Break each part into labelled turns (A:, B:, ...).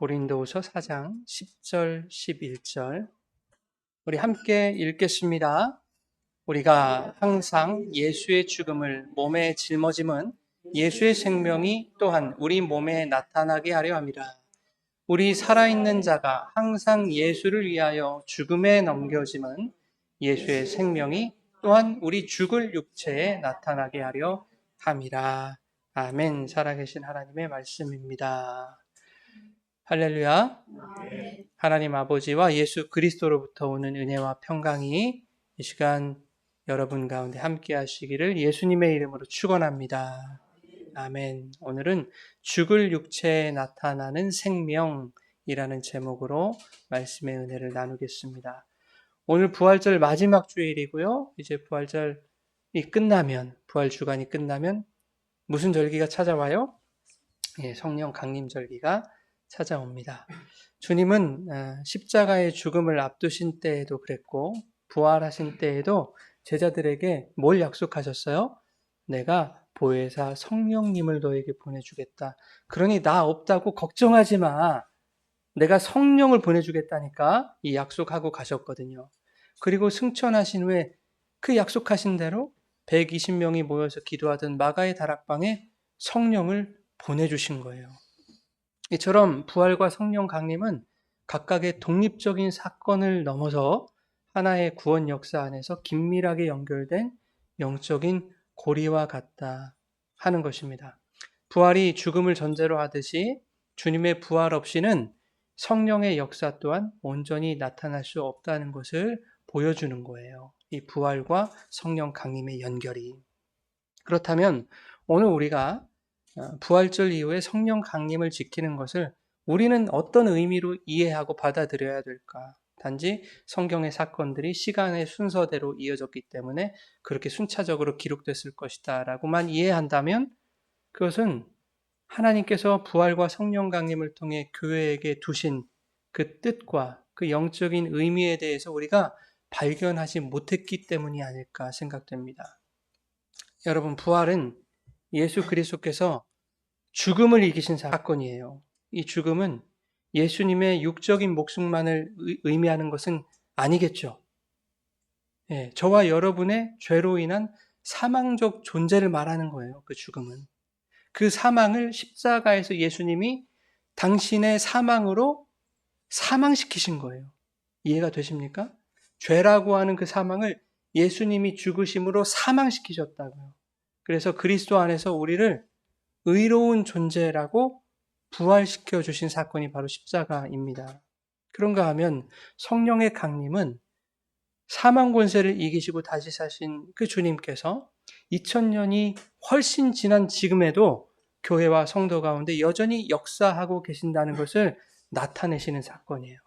A: 고린도후서 4장 10절 11절 우리 함께 읽겠습니다. 우리가 항상 예수의 죽음을 몸에 짊어짐은 예수의 생명이 또한 우리 몸에 나타나게 하려 함이라. 우리 살아있는 자가 항상 예수를 위하여 죽음에 넘겨짐은 예수의 생명이 또한 우리 죽을 육체에 나타나게 하려 함이라. 아멘. 살아계신 하나님의 말씀입니다. 할렐루야. 하나님 아버지와 예수 그리스도로부터 오는 은혜와 평강이 이 시간 여러분 가운데 함께 하시기를 예수님의 이름으로 축원합니다. 아멘. 오늘은 죽을 육체에 나타나는 생명이라는 제목으로 말씀의 은혜를 나누겠습니다. 오늘 부활절 마지막 주일이고요. 이제 부활절이 끝나면, 부활 주간이 끝나면 무슨 절기가 찾아와요? 성령 강림 절기가 찾아옵니다. 주님은 십자가의 죽음을 앞두신 때에도 그랬고 부활하신 때에도 제자들에게 뭘 약속하셨어요? 내가 보혜사 성령님을 너에게 보내주겠다. 그러니 나 없다고 걱정하지 마. 내가 성령을 보내주겠다니까 이 약속하고 가셨거든요. 그리고 승천하신 후에 그 약속하신 대로 120명이 모여서 기도하던 마가의 다락방에 성령을 보내주신 거예요. 이처럼 부활과 성령 강림은 각각의 독립적인 사건을 넘어서 하나의 구원 역사 안에서 긴밀하게 연결된 영적인 고리와 같다 하는 것입니다. 부활이 죽음을 전제로 하듯이 주님의 부활 없이는 성령의 역사 또한 온전히 나타날 수 없다는 것을 보여주는 거예요. 이 부활과 성령 강림의 연결이. 그렇다면 오늘 우리가 부활절 이후에 성령 강림을 지키는 것을 우리는 어떤 의미로 이해하고 받아들여야 될까? 단지 성경의 사건들이 시간의 순서대로 이어졌기 때문에 그렇게 순차적으로 기록됐을 것이다 라고만 이해한다면 그것은 하나님께서 부활과 성령 강림을 통해 교회에게 두신 그 뜻과 그 영적인 의미에 대해서 우리가 발견하지 못했기 때문이 아닐까 생각됩니다. 여러분, 부활은 예수 그리스도께서 죽음을 이기신 사건이에요. 이 죽음은 예수님의 육적인 목숨만을 의미하는 것은 아니겠죠. 저와 여러분의 죄로 인한 사망적 존재를 말하는 거예요. 그 죽음은. 그 사망을 십자가에서 예수님이 당신의 사망으로 사망시키신 거예요. 이해가 되십니까? 죄라고 하는 그 사망을 예수님이 죽으심으로 사망시키셨다고요. 그래서 그리스도 안에서 우리를 의로운 존재라고 부활시켜 주신 사건이 바로 십자가입니다. 그런가 하면 성령의 강림은 사망 권세를 이기시고 다시 사신 그 주님께서 2000년이 훨씬 지난 지금에도 교회와 성도 가운데 여전히 역사하고 계신다는 것을 나타내시는 사건이에요.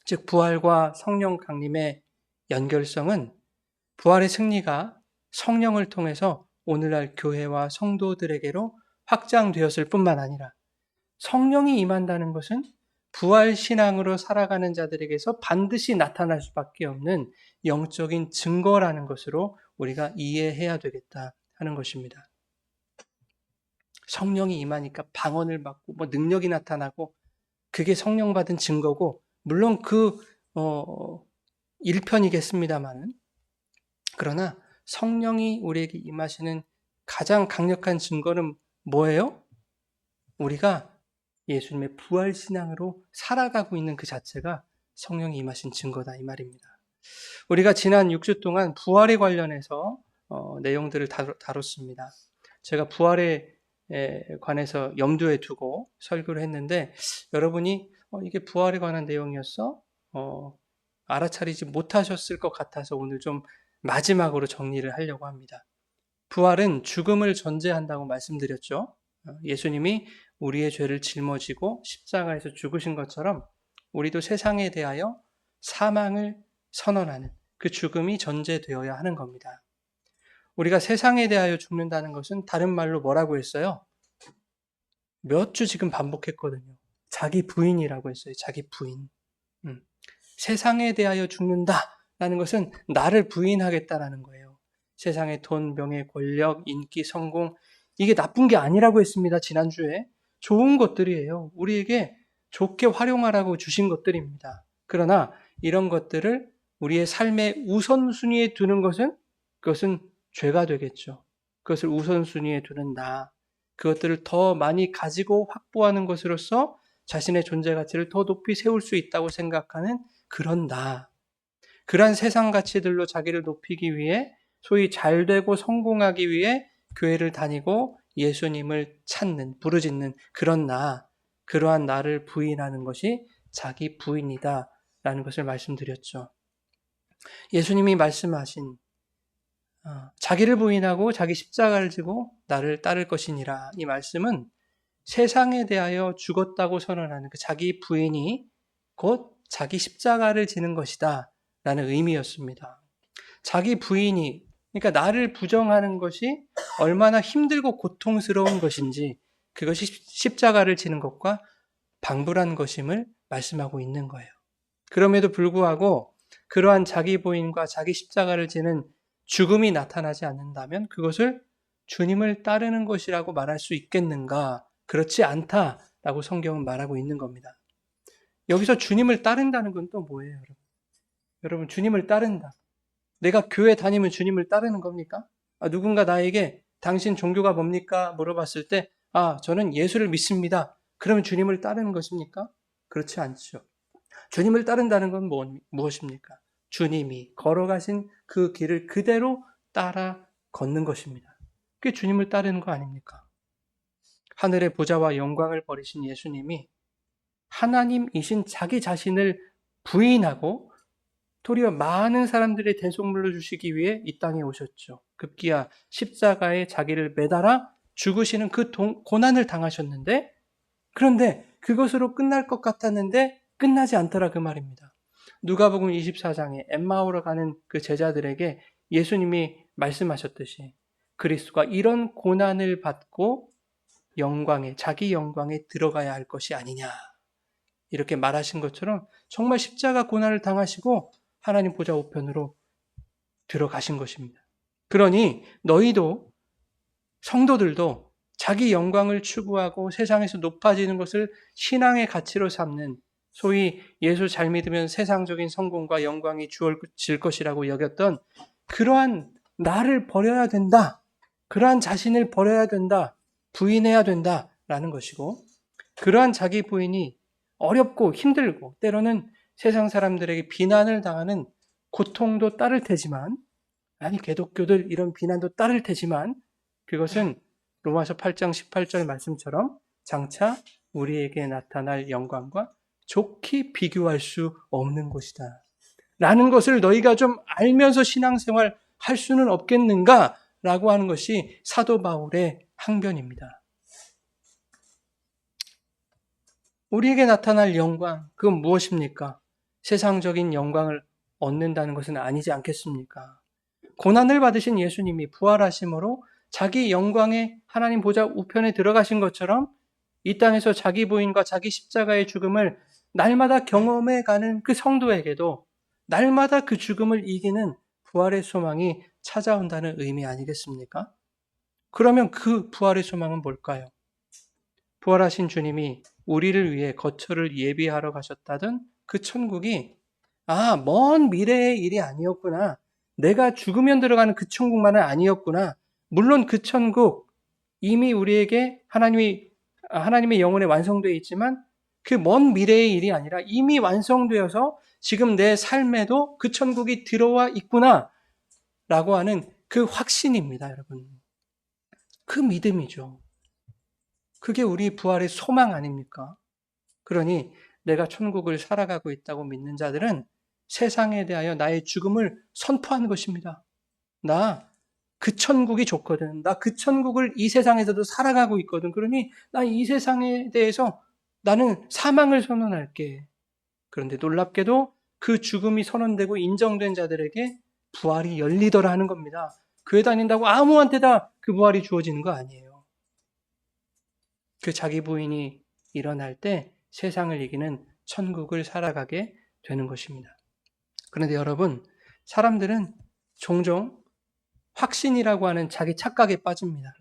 A: 즉 부활과 성령 강림의 연결성은 부활의 승리가 성령을 통해서 오늘날 교회와 성도들에게로 확장되었을 뿐만 아니라 성령이 임한다는 것은 부활신앙으로 살아가는 자들에게서 반드시 나타날 수밖에 없는 영적인 증거라는 것으로 우리가 이해해야 되겠다 하는 것입니다. 성령이 임하니까 방언을 받고 능력이 나타나고 그게 성령 받은 증거고 물론 그 일편이겠습니다만은 그러나 성령이 우리에게 임하시는 가장 강력한 증거는 뭐예요? 우리가 예수님의 부활신앙으로 살아가고 있는 그 자체가 성령이 임하신 증거다 이 말입니다. 우리가 지난 6주 동안 부활에 관련해서 내용들을 다뤘습니다. 제가 부활에 관해서 염두에 두고 설교를 했는데 여러분이 이게 부활에 관한 내용이었어? 알아차리지 못하셨을 것 같아서 오늘 좀 마지막으로 정리를 하려고 합니다. 부활은 죽음을 전제한다고 말씀드렸죠. 예수님이 우리의 죄를 짊어지고 십자가에서 죽으신 것처럼 우리도 세상에 대하여 사망을 선언하는 그 죽음이 전제되어야 하는 겁니다. 우리가 세상에 대하여 죽는다는 것은 다른 말로 뭐라고 했어요? 몇 주 지금 반복했거든요. 자기 부인이라고 했어요. 자기 부인. 세상에 대하여 죽는다라는 것은 나를 부인하겠다라는 거예요. 세상의 돈, 명예, 권력, 인기, 성공 이게 나쁜 게 아니라고 했습니다. 지난주에. 좋은 것들이에요. 우리에게 좋게 활용하라고 주신 것들입니다. 그러나 이런 것들을 우리의 삶의 우선순위에 두는 것은 그것은 죄가 되겠죠. 그것을 우선순위에 두는 나, 그것들을 더 많이 가지고 확보하는 것으로서 자신의 존재 가치를 더 높이 세울 수 있다고 생각하는 그런 나, 그러한 세상 가치들로 자기를 높이기 위해 소위 잘되고 성공하기 위해 교회를 다니고 예수님을 찾는, 부르짖는 그런 나, 그러한 나를 부인하는 것이 자기 부인이다 라는 것을 말씀드렸죠. 예수님이 말씀하신 자기를 부인하고 자기 십자가를 지고 나를 따를 것이니라, 이 말씀은 세상에 대하여 죽었다고 선언하는 그 자기 부인이 곧 자기 십자가를 지는 것이다 라는 의미였습니다. 자기 부인이, 그러니까 나를 부정하는 것이 얼마나 힘들고 고통스러운 것인지, 그것이 십자가를 지는 것과 방불한 것임을 말씀하고 있는 거예요. 그럼에도 불구하고 그러한 자기 부인과 자기 십자가를 지는 죽음이 나타나지 않는다면 그것을 주님을 따르는 것이라고 말할 수 있겠는가? 그렇지 않다라고 성경은 말하고 있는 겁니다. 여기서 주님을 따른다는 건 또 뭐예요, 여러분? 여러분, 주님을 따른다. 내가 교회 다니면 주님을 따르는 겁니까? 누군가 나에게 당신 종교가 뭡니까? 물어봤을 때 저는 예수를 믿습니다. 그러면 주님을 따르는 것입니까? 그렇지 않죠. 주님을 따른다는 건 무엇입니까? 주님이 걸어가신 그 길을 그대로 따라 걷는 것입니다. 그게 주님을 따르는 거 아닙니까? 하늘의 보좌와 영광을 버리신 예수님이 하나님이신 자기 자신을 부인하고 도리어 많은 사람들의 대속물로 주시기 위해 이 땅에 오셨죠. 급기야 십자가에 자기를 매달아 죽으시는 그 고난을 당하셨는데, 그런데 그것으로 끝날 것 같았는데 끝나지 않더라, 그 말입니다. 누가복음 24장에 엠마오로 가는 그 제자들에게 예수님이 말씀하셨듯이 그리스도가 이런 고난을 받고 자기 영광에 들어가야 할 것이 아니냐, 이렇게 말하신 것처럼 정말 십자가 고난을 당하시고 하나님 보좌 우편으로 들어가신 것입니다. 그러니 너희도, 성도들도 자기 영광을 추구하고 세상에서 높아지는 것을 신앙의 가치로 삼는, 소위 예수 잘 믿으면 세상적인 성공과 영광이 주어질 것이라고 여겼던 그러한 나를 버려야 된다, 그러한 자신을 버려야 된다, 부인해야 된다라는 것이고, 그러한 자기 부인이 어렵고 힘들고 때로는 세상 사람들에게 비난을 당하는 고통도 따를 테지만, 개독교들 이런 비난도 따를 테지만, 그것은 로마서 8장 18절 말씀처럼 장차 우리에게 나타날 영광과 좋게 비교할 수 없는 것이다 라는 것을 너희가 좀 알면서 신앙생활 할 수는 없겠는가 라고 하는 것이 사도 바울의 항변입니다. 우리에게 나타날 영광, 그건 무엇입니까? 세상적인 영광을 얻는다는 것은 아니지 않겠습니까? 고난을 받으신 예수님이 부활하심으로 자기 영광의 하나님 보좌 우편에 들어가신 것처럼 이 땅에서 자기 부인과 자기 십자가의 죽음을 날마다 경험해 가는 그 성도에게도 날마다 그 죽음을 이기는 부활의 소망이 찾아온다는 의미 아니겠습니까? 그러면 그 부활의 소망은 뭘까요? 부활하신 주님이 우리를 위해 거처를 예비하러 가셨다던 그 천국이 먼 미래의 일이 아니었구나. 내가 죽으면 들어가는 그 천국만은 아니었구나. 물론 그 천국 이미 우리에게 하나님의 영혼에 완성되어 있지만 그 먼 미래의 일이 아니라 이미 완성되어서 지금 내 삶에도 그 천국이 들어와 있구나 라고 하는 그 확신입니다, 여러분. 그 믿음이죠. 그게 우리 부활의 소망 아닙니까? 그러니 내가 천국을 살아가고 있다고 믿는 자들은 세상에 대하여 나의 죽음을 선포하는 것입니다. 나 그 천국이 좋거든. 나 그 천국을 이 세상에서도 살아가고 있거든. 그러니 나 이 세상에 대해서 나는 사망을 선언할게. 그런데 놀랍게도 그 죽음이 선언되고 인정된 자들에게 부활이 열리더라 하는 겁니다. 교회 다닌다고 아무한테 다 그 부활이 주어지는 거 아니에요. 그 자기 부인이 일어날 때 세상을 이기는 천국을 살아가게 되는 것입니다. 그런데 여러분, 사람들은 종종 확신이라고 하는 자기 착각에 빠집니다.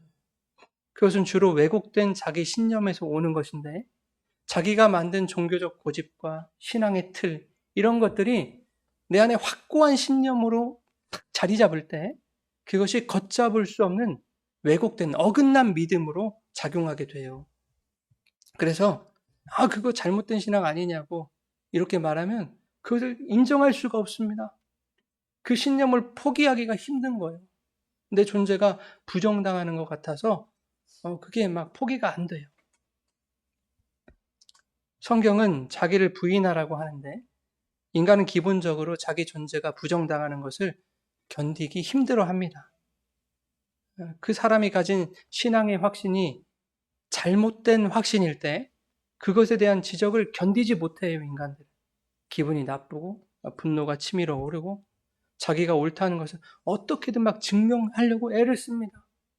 A: 그것은 주로 왜곡된 자기 신념에서 오는 것인데, 자기가 만든 종교적 고집과 신앙의 틀, 이런 것들이 내 안에 확고한 신념으로 자리 잡을 때 그것이 걷잡을 수 없는 왜곡된 어긋난 믿음으로 작용하게 돼요. 그래서 그거 잘못된 신앙 아니냐고 이렇게 말하면 그것을 인정할 수가 없습니다. 그 신념을 포기하기가 힘든 거예요. 내 존재가 부정당하는 것 같아서 그게 막 포기가 안 돼요. 성경은 자기를 부인하라고 하는데 인간은 기본적으로 자기 존재가 부정당하는 것을 견디기 힘들어합니다. 그 사람이 가진 신앙의 확신이 잘못된 확신일 때 그것에 대한 지적을 견디지 못해요, 인간들. 기분이 나쁘고 분노가 치밀어 오르고 자기가 옳다는 것을 어떻게든 막 증명하려고 애를 씁니다.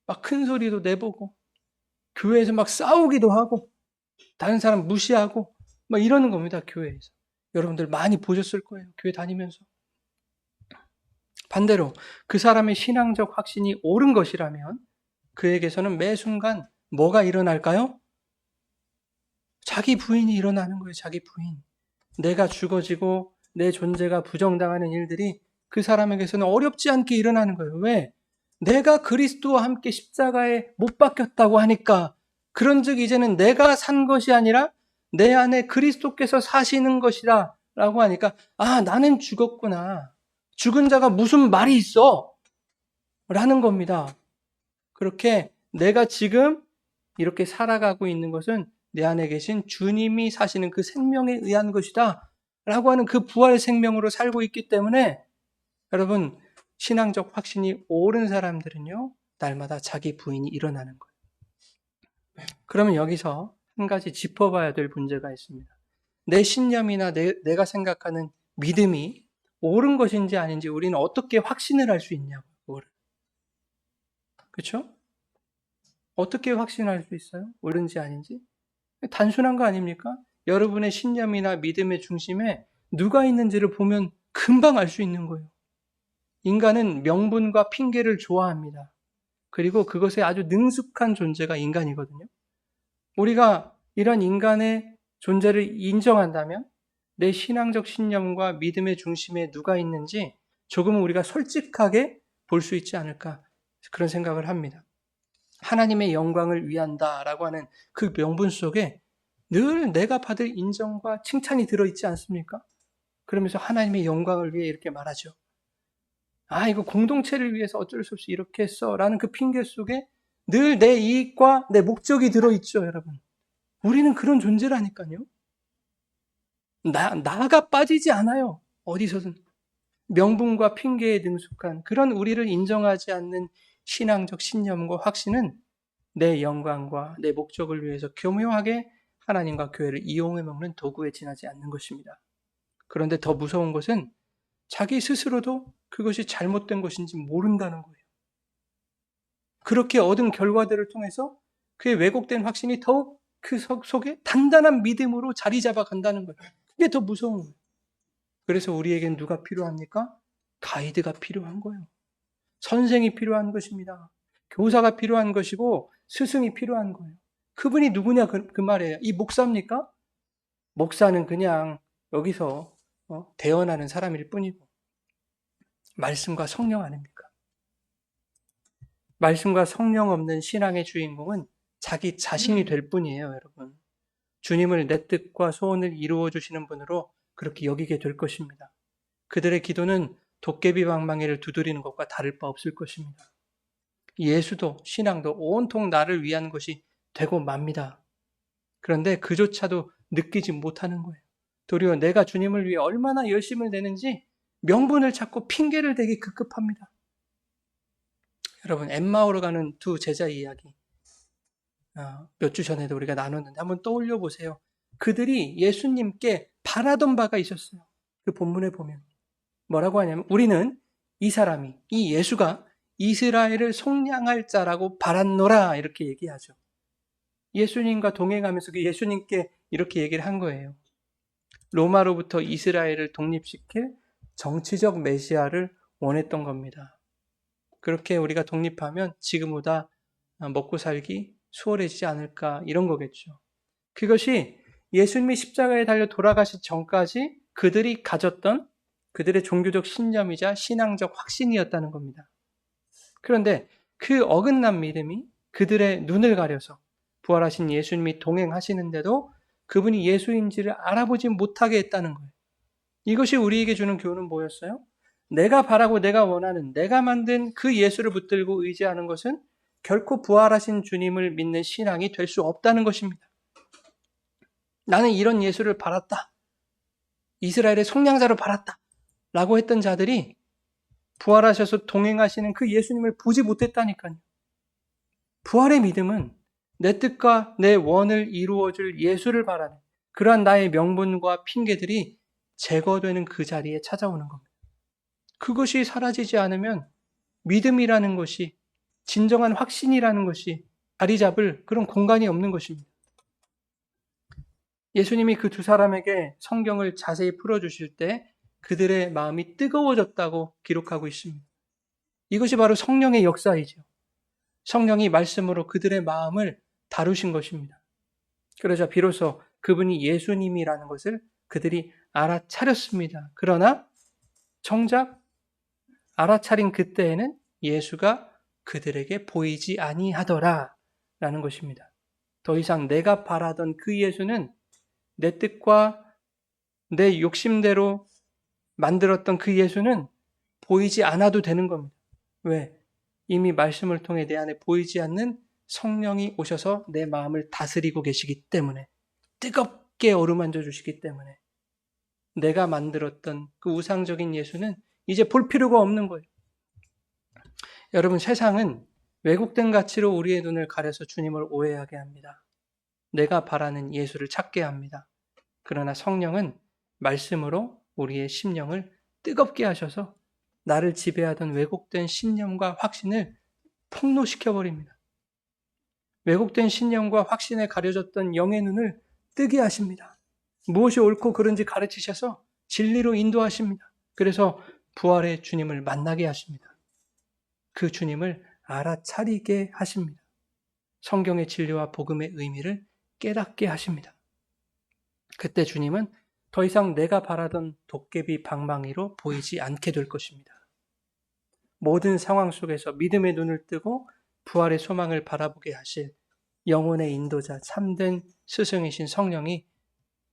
A: 막 큰 소리도 내보고 교회에서 막 싸우기도 하고 다른 사람 무시하고 막 이러는 겁니다, 교회에서. 여러분들 많이 보셨을 거예요, 교회 다니면서. 반대로 그 사람의 신앙적 확신이 옳은 것이라면 그에게서는 매 순간 뭐가 일어날까요? 자기 부인이 일어나는 거예요, 자기 부인. 내가 죽어지고 내 존재가 부정당하는 일들이 그 사람에게서는 어렵지 않게 일어나는 거예요. 왜? 내가 그리스도와 함께 십자가에 못 박혔다고 하니까 그런즉 이제는 내가 산 것이 아니라 내 안에 그리스도께서 사시는 것이다 라고 하니까 나는 죽었구나. 죽은 자가 무슨 말이 있어? 라는 겁니다. 그렇게 내가 지금 이렇게 살아가고 있는 것은 내 안에 계신 주님이 사시는 그 생명에 의한 것이다 라고 하는 그 부활 생명으로 살고 있기 때문에 여러분, 신앙적 확신이 옳은 사람들은요, 날마다 자기 부인이 일어나는 거예요. 그러면 여기서 한 가지 짚어봐야 될 문제가 있습니다. 내 신념이나 내가 생각하는 믿음이 옳은 것인지 아닌지 우리는 어떻게 확신을 할 수 있냐고. 그렇죠? 어떻게 확신할 수 있어요? 옳은지 아닌지? 단순한 거 아닙니까? 여러분의 신념이나 믿음의 중심에 누가 있는지를 보면 금방 알 수 있는 거예요. 인간은 명분과 핑계를 좋아합니다. 그리고 그것에 아주 능숙한 존재가 인간이거든요. 우리가 이런 인간의 존재를 인정한다면 내 신앙적 신념과 믿음의 중심에 누가 있는지 조금은 우리가 솔직하게 볼 수 있지 않을까 그런 생각을 합니다. 하나님의 영광을 위한다라고 하는 그 명분 속에 늘 내가 받을 인정과 칭찬이 들어있지 않습니까? 그러면서 하나님의 영광을 위해 이렇게 말하죠. 이거 공동체를 위해서 어쩔 수 없이 이렇게 했어 라는 그 핑계 속에 늘 내 이익과 내 목적이 들어있죠, 여러분. 우리는 그런 존재라니까요. 나가 빠지지 않아요. 어디서든. 명분과 핑계에 능숙한 그런 우리를 인정하지 않는 신앙적 신념과 확신은 내 영광과 내 목적을 위해서 교묘하게 하나님과 교회를 이용해 먹는 도구에 지나지 않는 것입니다. 그런데 더 무서운 것은 자기 스스로도 그것이 잘못된 것인지 모른다는 거예요. 그렇게 얻은 결과들을 통해서 그의 왜곡된 확신이 더욱 그 속에 단단한 믿음으로 자리 잡아간다는 거예요. 그게 더 무서운 거예요. 그래서 우리에겐 누가 필요합니까? 가이드가 필요한 거예요. 선생이 필요한 것입니다. 교사가 필요한 것이고 스승이 필요한 거예요. 그분이 누구냐 그 말이에요. 이 목사입니까? 목사는 그냥 여기서 대언하는 사람일 뿐이고 말씀과 성령 아닙니까? 말씀과 성령 없는 신앙의 주인공은 자기 자신이 될 뿐이에요, 여러분. 주님을 내 뜻과 소원을 이루어 주시는 분으로 그렇게 여기게 될 것입니다. 그들의 기도는 도깨비 방망이를 두드리는 것과 다를 바 없을 것입니다. 예수도 신앙도 온통 나를 위한 것이 되고 맙니다. 그런데 그조차도 느끼지 못하는 거예요. 도리어 내가 주님을 위해 얼마나 열심을 내는지 명분을 찾고 핑계를 대기 급급합니다. 여러분, 엠마오로 가는 두 제자 이야기 몇 주 전에도 우리가 나눴는데 한번 떠올려 보세요. 그들이 예수님께 바라던 바가 있었어요. 그 본문에 보면 뭐라고 하냐면 우리는 이 예수가 이스라엘을 속량할 자라고 바랐노라 이렇게 얘기하죠. 예수님과 동행하면서 그 예수님께 이렇게 얘기를 한 거예요. 로마로부터 이스라엘을 독립시킬 정치적 메시아를 원했던 겁니다. 그렇게 우리가 독립하면 지금보다 먹고 살기 수월해지지 않을까 이런 거겠죠. 그것이 예수님이 십자가에 달려 돌아가시기 전까지 그들이 가졌던 그들의 종교적 신념이자 신앙적 확신이었다는 겁니다. 그런데 그 어긋난 믿음이 그들의 눈을 가려서 부활하신 예수님이 동행하시는데도 그분이 예수인지를 알아보지 못하게 했다는 거예요. 이것이 우리에게 주는 교훈은 뭐였어요? 내가 바라고 내가 원하는 내가 만든 그 예수를 붙들고 의지하는 것은 결코 부활하신 주님을 믿는 신앙이 될 수 없다는 것입니다. 나는 이런 예수를 바랐다. 이스라엘의 속량자로 바랐다. 라고 했던 자들이 부활하셔서 동행하시는 그 예수님을 보지 못했다니까요. 부활의 믿음은 내 뜻과 내 원을 이루어줄 예수를 바라는 그러한 나의 명분과 핑계들이 제거되는 그 자리에 찾아오는 겁니다. 그것이 사라지지 않으면 믿음이라는 것이 진정한 확신이라는 것이 자리 잡을 그런 공간이 없는 것입니다. 예수님이 그 두 사람에게 성경을 자세히 풀어주실 때 그들의 마음이 뜨거워졌다고 기록하고 있습니다. 이것이 바로 성령의 역사이죠. 성령이 말씀으로 그들의 마음을 다루신 것입니다. 그러자 비로소 그분이 예수님이라는 것을 그들이 알아차렸습니다. 그러나 정작 알아차린 그때에는 예수가 그들에게 보이지 아니하더라 라는 것입니다. 더 이상 내가 바라던 그 예수는 내 뜻과 내 욕심대로 만들었던 그 예수는 보이지 않아도 되는 겁니다. 왜? 이미 말씀을 통해 내 안에 보이지 않는 성령이 오셔서 내 마음을 다스리고 계시기 때문에, 뜨겁게 어루만져 주시기 때문에 내가 만들었던 그 우상적인 예수는 이제 볼 필요가 없는 거예요. 여러분, 세상은 왜곡된 가치로 우리의 눈을 가려서 주님을 오해하게 합니다. 내가 바라는 예수를 찾게 합니다. 그러나 성령은 말씀으로 우리의 심령을 뜨겁게 하셔서 나를 지배하던 왜곡된 신념과 확신을 폭로시켜버립니다. 왜곡된 신념과 확신에 가려졌던 영의 눈을 뜨게 하십니다. 무엇이 옳고 그른지 가르치셔서 진리로 인도하십니다. 그래서 부활의 주님을 만나게 하십니다. 그 주님을 알아차리게 하십니다. 성경의 진리와 복음의 의미를 깨닫게 하십니다. 그때 주님은 더 이상 내가 바라던 도깨비 방망이로 보이지 않게 될 것입니다. 모든 상황 속에서 믿음의 눈을 뜨고 부활의 소망을 바라보게 하실 영혼의 인도자 참된 스승이신 성령이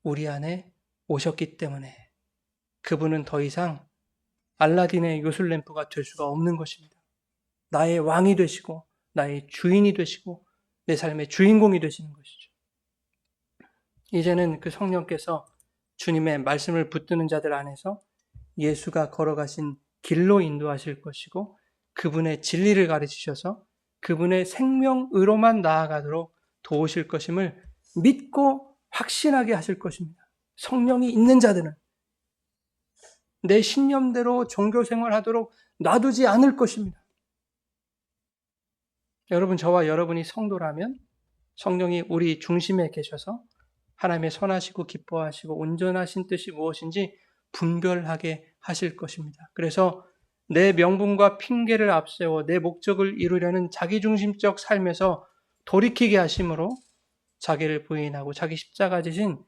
A: 우리 안에 오셨기 때문에 그분은 더 이상 알라딘의 요술램프가 될 수가 없는 것입니다. 나의 왕이 되시고 나의 주인이 되시고 내 삶의 주인공이 되시는 것이죠. 이제는 그 성령께서 주님의 말씀을 붙드는 자들 안에서 예수가 걸어가신 길로 인도하실 것이고 그분의 진리를 가르치셔서 그분의 생명으로만 나아가도록 도우실 것임을 믿고 확신하게 하실 것입니다. 성령이 있는 자들은 내 신념대로 종교 생활하도록 놔두지 않을 것입니다. 여러분, 저와 여러분이 성도라면 성령이 우리 중심에 계셔서 하나님의 선하시고 기뻐하시고 온전하신 뜻이 무엇인지 분별하게 하실 것입니다. 그래서 내 명분과 핑계를 앞세워 내 목적을 이루려는 자기중심적 삶에서 돌이키게 하심으로 자기를 부인하고 자기 십자가 지신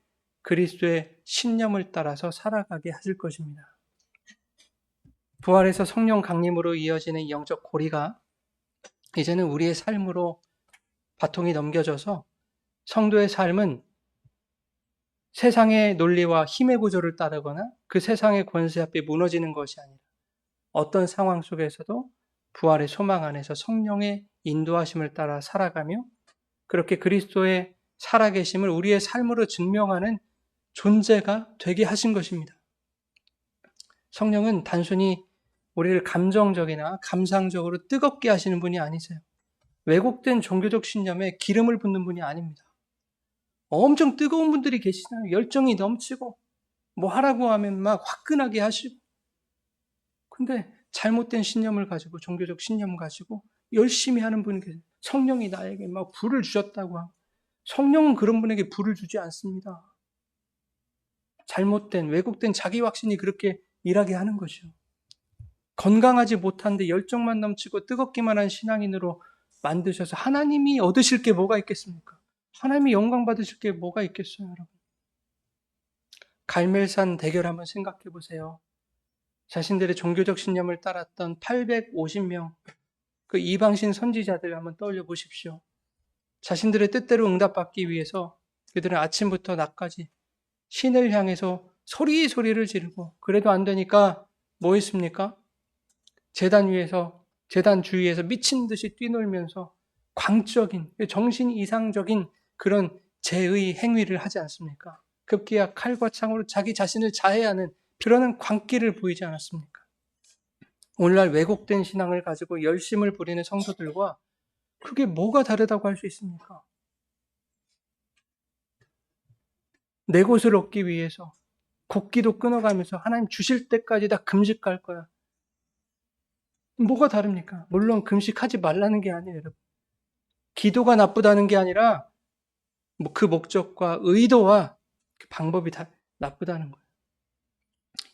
A: 그리스도의 신념을 따라서 살아가게 하실 것입니다. 부활에서 성령 강림으로 이어지는 영적 고리가 이제는 우리의 삶으로 바통이 넘겨져서 성도의 삶은 세상의 논리와 힘의 구조를 따르거나 그 세상의 권세 앞에 무너지는 것이 아니라 어떤 상황 속에서도 부활의 소망 안에서 성령의 인도하심을 따라 살아가며 그렇게 그리스도의 살아계심을 우리의 삶으로 증명하는 존재가 되게 하신 것입니다. 성령은 단순히 우리를 감정적이나 감상적으로 뜨겁게 하시는 분이 아니세요. 왜곡된 종교적 신념에 기름을 붓는 분이 아닙니다. 엄청 뜨거운 분들이 계시잖아요. 열정이 넘치고 뭐 하라고 하면 막 화끈하게 하시고 근데 잘못된 신념을 가지고 종교적 신념을 가지고 열심히 하는 분이 계세요. 성령이 나에게 막 불을 주셨다고 하고 성령은 그런 분에게 불을 주지 않습니다. 잘못된 왜곡된 자기 확신이 그렇게 일하게 하는 것이요. 건강하지 못한데 열정만 넘치고 뜨겁기만 한 신앙인으로 만드셔서 하나님이 얻으실 게 뭐가 있겠습니까? 하나님이 영광 받으실 게 뭐가 있겠어요, 여러분? 갈멜산 대결 한번 생각해 보세요. 자신들의 종교적 신념을 따랐던 850명 그 이방신 선지자들 한번 떠올려 보십시오. 자신들의 뜻대로 응답받기 위해서 그들은 아침부터 낮까지 신을 향해서 소리를 지르고 그래도 안 되니까 뭐 했습니까? 제단 주위에서 미친 듯이 뛰놀면서 광적인 정신 이상적인 그런 제의 행위를 하지 않습니까? 급기야 칼과 창으로 자기 자신을 자해하는 그러는 광기를 보이지 않았습니까? 오늘날 왜곡된 신앙을 가지고 열심을 부리는 성도들과 그게 뭐가 다르다고 할 수 있습니까? 내 것을 얻기 위해서 곡기도 끊어가면서 하나님 주실 때까지 다 금식할 거야. 뭐가 다릅니까? 물론 금식하지 말라는 게 아니에요, 여러분. 기도가 나쁘다는 게 아니라 그 목적과 의도와 그 방법이 다 나쁘다는 거예요.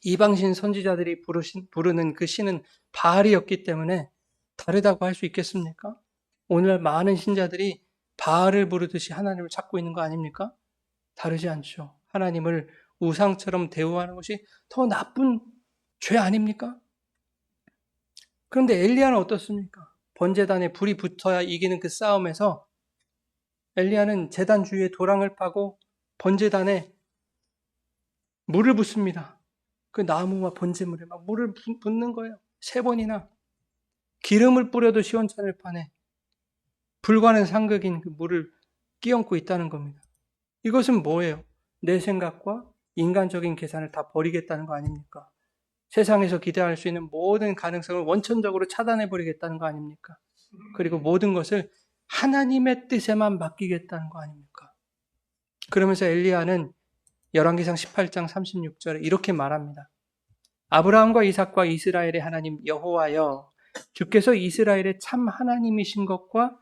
A: 이방신 선지자들이 부르는 그 신은 바알이었기 때문에 다르다고 할 수 있겠습니까? 오늘 많은 신자들이 바알을 부르듯이 하나님을 찾고 있는 거 아닙니까? 다르지 않죠. 하나님을 우상처럼 대우하는 것이 더 나쁜 죄 아닙니까? 그런데 엘리야는 어떻습니까? 번제단에 불이 붙어야 이기는 그 싸움에서 엘리야는 제단 주위에 도랑을 파고 번제단에 물을 붓습니다. 그 나무와 번제물에 막 물을 붓는 거예요. 3번이나. 기름을 뿌려도 시원찮을 판에 불과는 상극인 그 물을 끼얹고 있다는 겁니다. 이것은 뭐예요? 내 생각과 인간적인 계산을 다 버리겠다는 거 아닙니까? 세상에서 기대할 수 있는 모든 가능성을 원천적으로 차단해버리겠다는 거 아닙니까? 그리고 모든 것을 하나님의 뜻에만 맡기겠다는 거 아닙니까? 그러면서 엘리야는 열왕기상 18장 36절에 이렇게 말합니다. 아브라함과 이삭과 이스라엘의 하나님 여호와여, 주께서 이스라엘의 참 하나님이신 것과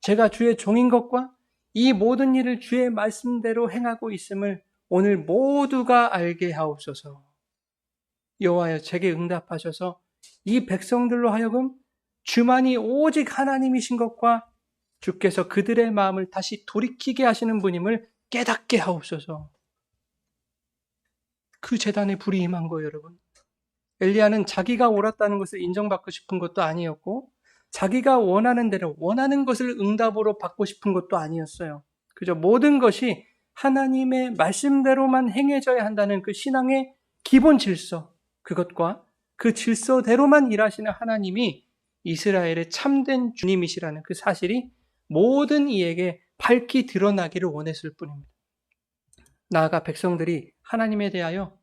A: 제가 주의 종인 것과 이 모든 일을 주의 말씀대로 행하고 있음을 오늘 모두가 알게 하옵소서. 여호와여, 제게 응답하셔서 이 백성들로 하여금 주만이 오직 하나님이신 것과 주께서 그들의 마음을 다시 돌이키게 하시는 분임을 깨닫게 하옵소서. 그 제단에 불이 임한 거예요, 여러분. 엘리야는 자기가 옳았다는 것을 인정받고 싶은 것도 아니었고 자기가 원하는 대로 원하는 것을 응답으로 받고 싶은 것도 아니었어요. 그저 모든 것이 하나님의 말씀대로만 행해져야 한다는 그 신앙의 기본 질서, 그것과 그 질서대로만 일하시는 하나님이 이스라엘의 참된 주님이시라는 그 사실이 모든 이에게 밝히 드러나기를 원했을 뿐입니다. 나아가 백성들이 하나님에 대하여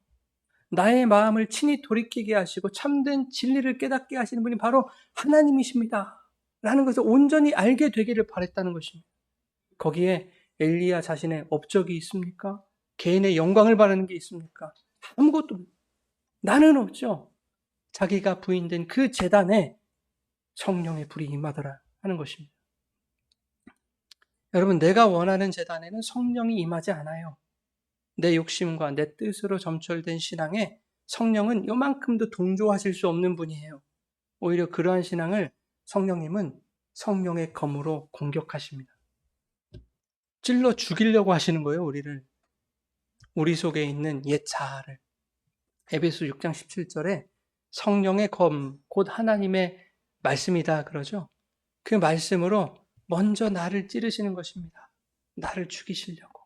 A: 나의 마음을 친히 돌이키게 하시고 참된 진리를 깨닫게 하시는 분이 바로 하나님이십니다 라는 것을 온전히 알게 되기를 바랬다는 것입니다. 거기에 엘리야 자신의 업적이 있습니까? 개인의 영광을 바라는 게 있습니까? 아무것도 나는 없죠. 자기가 부인된 그 제단에 성령의 불이 임하더라 하는 것입니다. 여러분, 내가 원하는 제단에는 성령이 임하지 않아요. 내 욕심과 내 뜻으로 점철된 신앙에 성령은 요만큼도 동조하실 수 없는 분이에요. 오히려 그러한 신앙을 성령님은 성령의 검으로 공격하십니다. 찔러 죽이려고 하시는 거예요, 우리를. 우리 속에 있는 옛 자아를. 에베소 6장 17절에 성령의 검, 곧 하나님의 말씀이다 그러죠. 그 말씀으로 먼저 나를 찌르시는 것입니다. 나를 죽이시려고.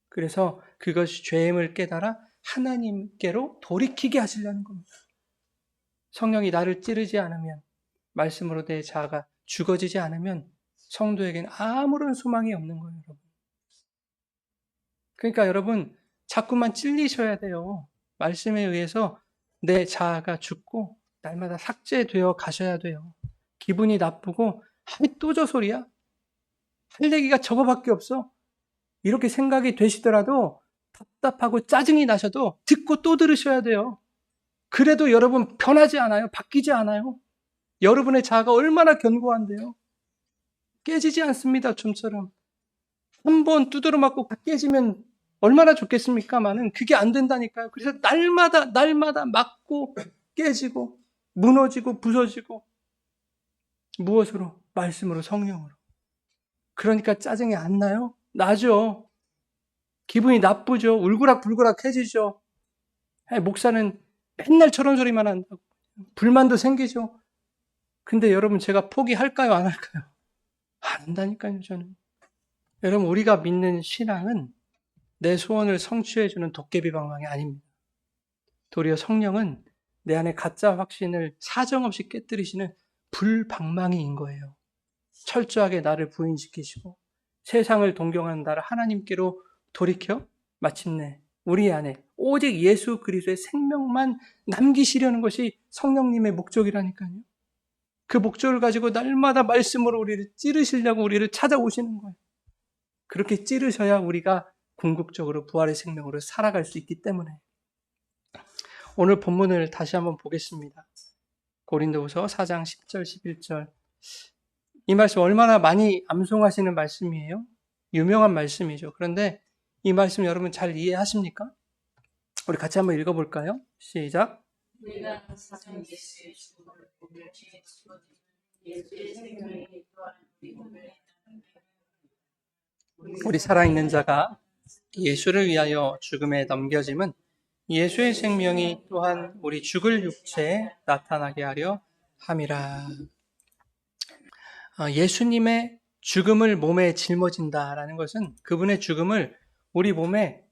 A: 그래서 그것이 죄임을 깨달아 하나님께로 돌이키게 하시려는 겁니다. 성령이 나를 찌르지 않으면, 말씀으로 내 자아가 죽어지지 않으면 성도에게는 아무런 소망이 없는 거예요, 여러분. 그러니까 여러분, 자꾸만 찔리셔야 돼요. 말씀에 의해서 내 자아가 죽고 날마다 삭제되어 가셔야 돼요. 기분이 나쁘고 또 저 소리야? 할 얘기가 저거밖에 없어? 이렇게 생각이 되시더라도 답답하고 짜증이 나셔도 듣고 또 들으셔야 돼요. 그래도 여러분 변하지 않아요. 바뀌지 않아요. 여러분의 자아가 얼마나 견고한데요. 깨지지 않습니다. 좀처럼. 한 번 두드러 맞고 깨지면 얼마나 좋겠습니까만은 그게 안 된다니까요. 그래서 날마다 맞고 깨지고 무너지고 부서지고. 무엇으로? 말씀으로, 성령으로. 그러니까 짜증이 안 나요? 나죠. 기분이 나쁘죠. 울그락불그락해지죠. 목사는 맨날 저런 소리만 한다고. 불만도 생기죠. 근데 여러분, 제가 포기할까요? 안 할까요? 안 한다니까요, 저는. 여러분, 우리가 믿는 신앙은 내 소원을 성취해주는 도깨비 방망이 아닙니다. 도리어 성령은 내 안에 가짜 확신을 사정없이 깨뜨리시는 불방망이인 거예요. 철저하게 나를 부인시키시고 세상을 동경하는 나를 하나님께로 돌이켜 마침내 우리 안에 오직 예수 그리스도의 생명만 남기시려는 것이 성령님의 목적이라니까요. 그 목적을 가지고 날마다 말씀으로 우리를 찌르시려고 우리를 찾아오시는 거예요. 그렇게 찌르셔야 우리가 궁극적으로 부활의 생명으로 살아갈 수 있기 때문에. 오늘 본문을 다시 한번 보겠습니다. 고린도후서 4장 10절 11절. 이 말씀 얼마나 많이 암송하시는 말씀이에요? 유명한 말씀이죠. 그런데 이 말씀 여러분 잘 이해하십니까? 우리 같이 한번 읽어볼까요? 시작. 우리 살아있는 자가 예수를 위하여 죽음에 넘겨짐은 예수의 생명이 또한 우리 죽을 육체에 나타나게 하려 함이라. 예수님의 죽음을 몸에 짊어진다라는 것은 그분의 죽음을 우리 몸에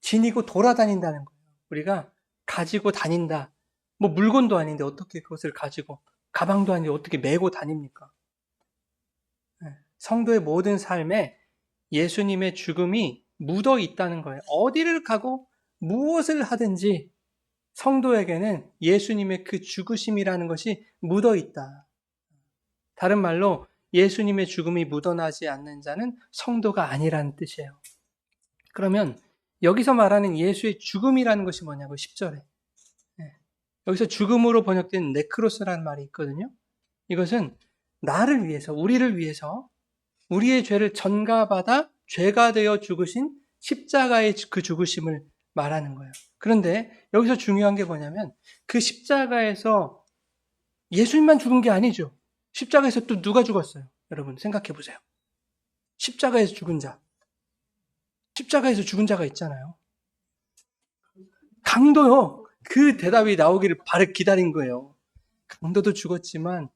A: 지니고 돌아다닌다는 거예요. 우리가 가지고 다닌다. 뭐 물건도 아닌데 어떻게 그것을 가지고, 가방도 아닌데 어떻게 메고 다닙니까? 성도의 모든 삶에 예수님의 죽음이 묻어 있다는 거예요. 어디를 가고 무엇을 하든지 성도에게는 예수님의 그 죽으심이라는 것이 묻어 있다. 다른 말로 예수님의 죽음이 묻어나지 않는 자는 성도가 아니라는 뜻이에요. 그러면 여기서 말하는 예수의 죽음이라는 것이 뭐냐고 10절에. 여기서 죽음으로 번역된 네크로스라는 말이 있거든요. 이것은 나를 위해서, 우리를 위해서 우리의 죄를 전가받아 죄가 되어 죽으신 십자가의 그 죽으심을 말하는 거예요. 그런데 여기서 중요한 게 뭐냐면 그 십자가에서 예수님만 죽은 게 아니죠. 십자가에서 또 누가 죽었어요? 여러분 생각해 보세요. 십자가에서 죽은 자. 십자가에서 죽은 자가 있잖아요. 강도요. 그 대답이 나오기를 바로 기다린 거예요. 강도도 죽었지만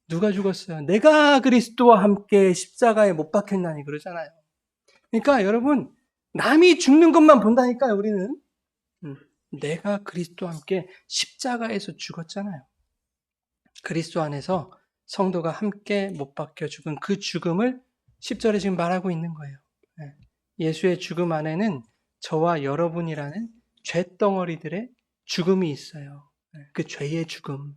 A: 누가 죽었어요? 내가 그리스도와 함께 십자가에 못 박혔나니 그러잖아요. 그러니까 여러분 남이 죽는 것만 본다니까요. 우리는 내가 그리스도와 함께 십자가에서 죽었잖아요. 그리스도 안에서 성도가 함께 못 박혀 죽은 그 죽음을 10절에 지금 말하고 있는 거예요. 예수의 죽음 안에는 저와 여러분이라는 죄덩어리들의 죽음이 있어요. 그 죄의 죽음.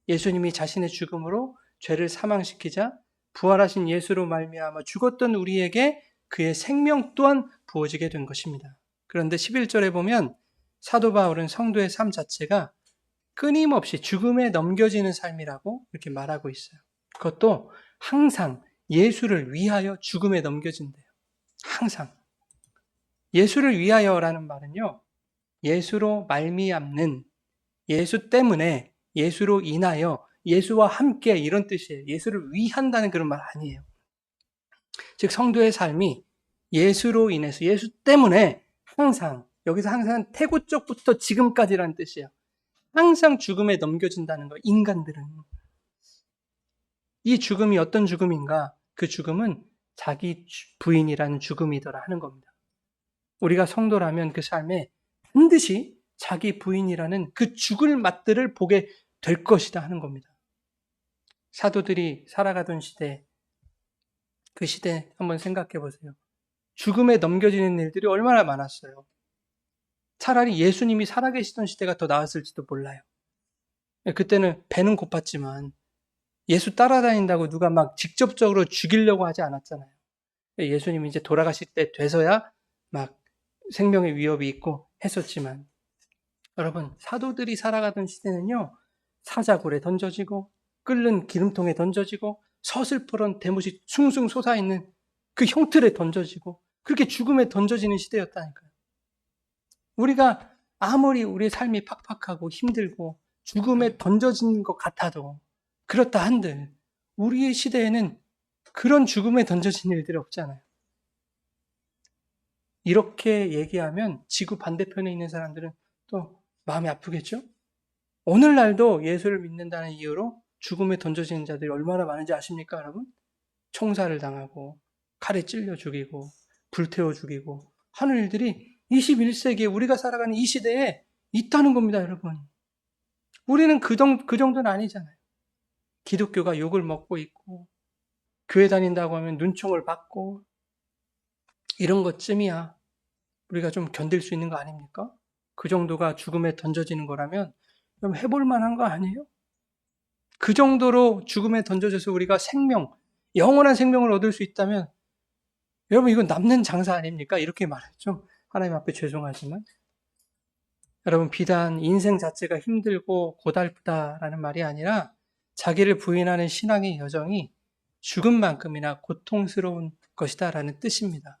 A: 예수님이 자신의 죽음으로 죄를 사망시키자 부활하신 예수로 말미암아 죽었던 우리에게 그의 생명 또한 부어지게 된 것입니다. 그런데 11절에 보면 사도 바울은 성도의 삶 자체가 끊임없이 죽음에 넘겨지는 삶이라고 이렇게 말하고 있어요. 그것도 항상 예수를 위하여 죽음에 넘겨진대요. 항상. 예수를 위하여라는 말은요. 예수로 말미암는, 예수 때문에, 예수로 인하여, 예수와 함께 이런 뜻이에요. 예수를 위한다는 그런 말 아니에요. 즉 성도의 삶이 예수로 인해서, 예수 때문에 항상, 여기서 항상 태고 쪽부터 지금까지라는 뜻이에요. 항상 죽음에 넘겨진다는 거예요. 인간들은. 이 죽음이 어떤 죽음인가? 그 죽음은 자기 부인이라는 죽음이더라 하는 겁니다. 우리가 성도라면 그 삶에 반드시 자기 부인이라는 그 죽을 맛들을 보게 될 것이다 하는 겁니다. 사도들이 살아가던 시대, 그 시대 한번 생각해 보세요. 죽음에 넘겨지는 일들이 얼마나 많았어요. 차라리 예수님이 살아계시던 시대가 더 나았을지도 몰라요. 그때는 배는 고팠지만 예수 따라다닌다고 누가 막 직접적으로 죽이려고 하지 않았잖아요. 예수님이 이제 돌아가실 때 돼서야 막 생명의 위협이 있고 했었지만 여러분 사도들이 살아가던 시대는요. 사자굴에 던져지고 끓는 기름통에 던져지고 서슬퍼런 대못이 숭숭 솟아있는 그 형틀에 던져지고 그렇게 죽음에 던져지는 시대였다니까요. 우리가 아무리 우리의 삶이 팍팍하고 힘들고 죽음에 던져진 것 같아도 그렇다 한들 우리의 시대에는 그런 죽음에 던져진 일들이 없잖아요. 이렇게 얘기하면 지구 반대편에 있는 사람들은 또 마음이 아프겠죠? 오늘날도 예수를 믿는다는 이유로 죽음에 던져지는 자들이 얼마나 많은지 아십니까, 여러분? 총살을 당하고 칼에 찔려 죽이고 불태워 죽이고 하는 일들이 21세기에 우리가 살아가는 이 시대에 있다는 겁니다, 여러분. 우리는 그 정도는 아니잖아요. 기독교가 욕을 먹고 있고 교회 다닌다고 하면 눈총을 받고 이런 것쯤이야 우리가 좀 견딜 수 있는 거 아닙니까? 그 정도가 죽음에 던져지는 거라면 그럼 해볼 만한 거 아니에요? 그 정도로 죽음에 던져져서 우리가 생명, 영원한 생명을 얻을 수 있다면 여러분 이건 남는 장사 아닙니까? 이렇게 말했죠. 하나님 앞에 죄송하지만 여러분 비단 인생 자체가 힘들고 고달프다라는 말이 아니라 자기를 부인하는 신앙의 여정이 죽음만큼이나 고통스러운 것이다라는 뜻입니다.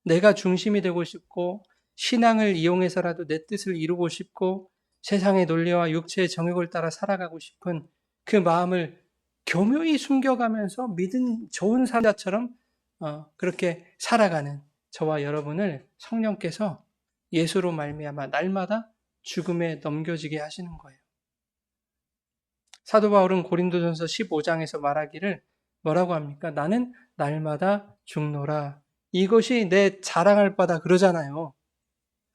A: 내가 중심이 되고 싶고 신앙을 이용해서라도 내 뜻을 이루고 싶고 세상의 논리와 육체의 정욕을 따라 살아가고 싶은 그 마음을 교묘히 숨겨가면서 믿은 좋은 사자처럼 그렇게 살아가는 저와 여러분을 성령께서 예수로 말미암아 날마다 죽음에 넘겨지게 하시는 거예요. 사도 바울은 고린도전서 15장에서 말하기를 뭐라고 합니까? 나는 날마다 죽노라. 이것이 내 자랑할 바다 그러잖아요.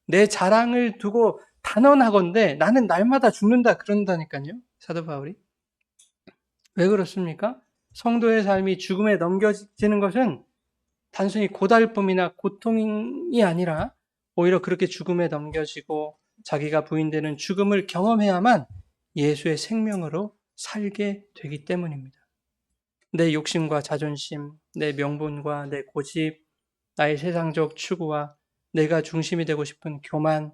A: 내 자랑을 두고 단언하건대 나는 날마다 죽는다 그런다니까요. 사도 바울이. 왜 그렇습니까? 성도의 삶이 죽음에 넘겨지는 것은 단순히 고달픔이나 고통이 아니라 오히려 그렇게 죽음에 넘겨지고 자기가 부인되는 죽음을 경험해야만 예수의 생명으로 살게 되기 때문입니다. 내 욕심과 자존심, 내 명분과 내 고집, 나의 세상적 추구와 내가 중심이 되고 싶은 교만,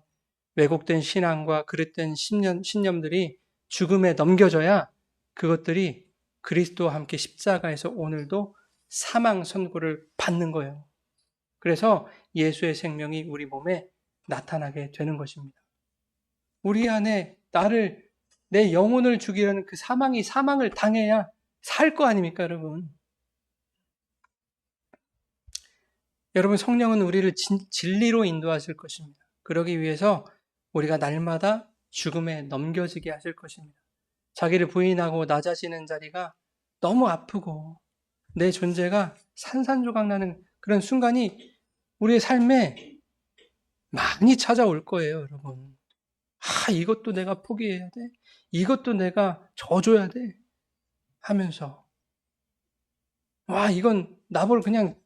A: 왜곡된 신앙과 그릇된 신념들이 죽음에 넘겨져야 그것들이 그리스도와 함께 십자가에서 오늘도 사망 선고를 받는 거예요. 그래서 예수의 생명이 우리 몸에 나타나게 되는 것입니다. 우리 안에 내 영혼을 죽이려는 그 사망을 당해야 살 거 아닙니까, 여러분? 여러분, 성령은 우리를 진리로 인도하실 것입니다. 그러기 위해서 우리가 날마다 죽음에 넘겨지게 하실 것입니다. 자기를 부인하고 낮아지는 자리가 너무 아프고 내 존재가 산산조각 나는 그런 순간이 우리의 삶에 많이 찾아올 거예요, 여러분. 이것도 내가 포기해야 돼. 이것도 내가 져줘야 돼. 하면서 이건 나볼 그냥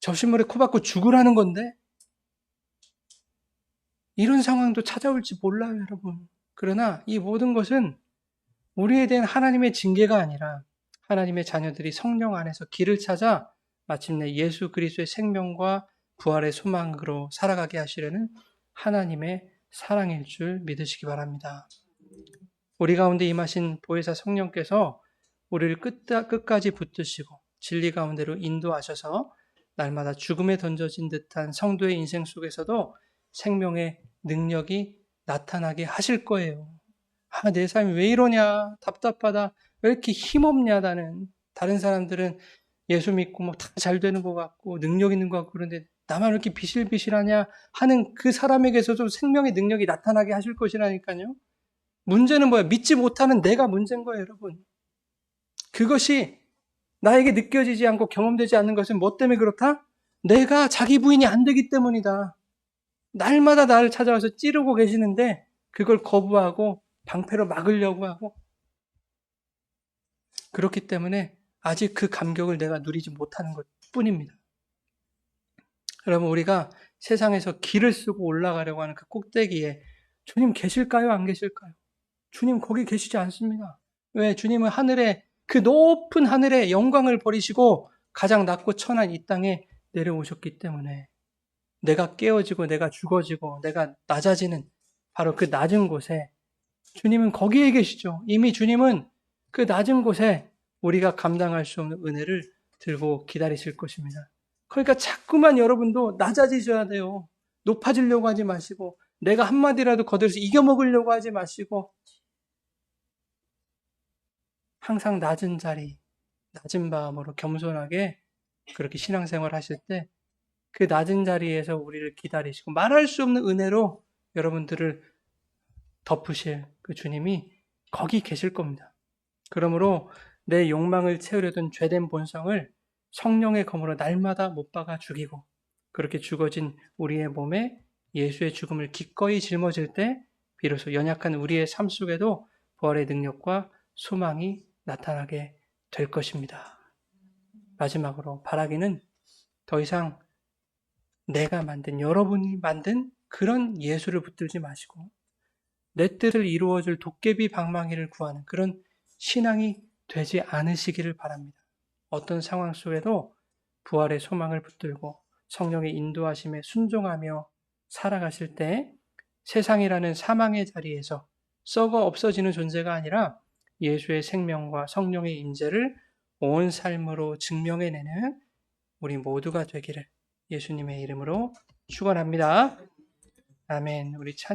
A: 접시물에 코 박고 죽으라는 건데 이런 상황도 찾아올지 몰라요, 여러분. 그러나 이 모든 것은 우리에 대한 하나님의 징계가 아니라 하나님의 자녀들이 성령 안에서 길을 찾아 마침내 예수 그리스도의 생명과 부활의 소망으로 살아가게 하시려는 하나님의 사랑일 줄 믿으시기 바랍니다. 우리 가운데 임하신 보혜사 성령께서 우리를 끝까지 붙드시고 진리 가운데로 인도하셔서 날마다 죽음에 던져진 듯한 성도의 인생 속에서도 생명의 능력이 나타나게 하실 거예요. 내 삶이 왜 이러냐, 답답하다, 왜 이렇게 힘없냐, 나는. 다른 사람들은 예수 믿고 막 다 잘 되는 것 같고 능력 있는 것 같고 그런데 나만 왜 이렇게 비실비실하냐 하는 그 사람에게서도 생명의 능력이 나타나게 하실 것이라니까요. 문제는 뭐야? 믿지 못하는 내가 문제인 거예요, 여러분. 그것이 나에게 느껴지지 않고 경험되지 않는 것은 뭐 때문에 그렇다? 내가 자기 부인이 안 되기 때문이다. 날마다 나를 찾아와서 찌르고 계시는데 그걸 거부하고 방패로 막으려고 하고 그렇기 때문에 아직 그 감격을 내가 누리지 못하는 것 뿐입니다. 여러분, 우리가 세상에서 길을 쓰고 올라가려고 하는 그 꼭대기에 주님 계실까요? 안 계실까요? 주님 거기 계시지 않습니다. 왜? 주님은 그 높은 하늘의 영광을 버리시고 가장 낮고 천한 이 땅에 내려오셨기 때문에 내가 깨어지고 내가 죽어지고 내가 낮아지는 바로 그 낮은 곳에 주님은 거기에 계시죠. 이미 주님은 그 낮은 곳에 우리가 감당할 수 없는 은혜를 들고 기다리실 것입니다. 그러니까 자꾸만 여러분도 낮아지셔야 돼요. 높아지려고 하지 마시고 내가 한마디라도 거들어서 이겨먹으려고 하지 마시고 항상 낮은 자리, 낮은 마음으로 겸손하게 그렇게 신앙생활 하실 때 그 낮은 자리에서 우리를 기다리시고 말할 수 없는 은혜로 여러분들을 덮으실 그 주님이 거기 계실 겁니다. 그러므로 내 욕망을 채우려던 죄된 본성을 성령의 검으로 날마다 못 박아 죽이고 그렇게 죽어진 우리의 몸에 예수의 죽음을 기꺼이 짊어질 때 비로소 연약한 우리의 삶 속에도 부활의 능력과 소망이 나타나게 될 것입니다. 마지막으로 바라기는 더 이상 내가 만든, 여러분이 만든 그런 예수를 붙들지 마시고 내 뜻을 이루어줄 도깨비 방망이를 구하는 그런 신앙이 되지 않으시기를 바랍니다. 어떤 상황 속에도 부활의 소망을 붙들고 성령의 인도하심에 순종하며 살아가실 때 세상이라는 사망의 자리에서 썩어 없어지는 존재가 아니라 예수의 생명과 성령의 임재를 온 삶으로 증명해내는 우리 모두가 되기를 예수님의 이름으로 축원합니다. 아멘. 우리 찬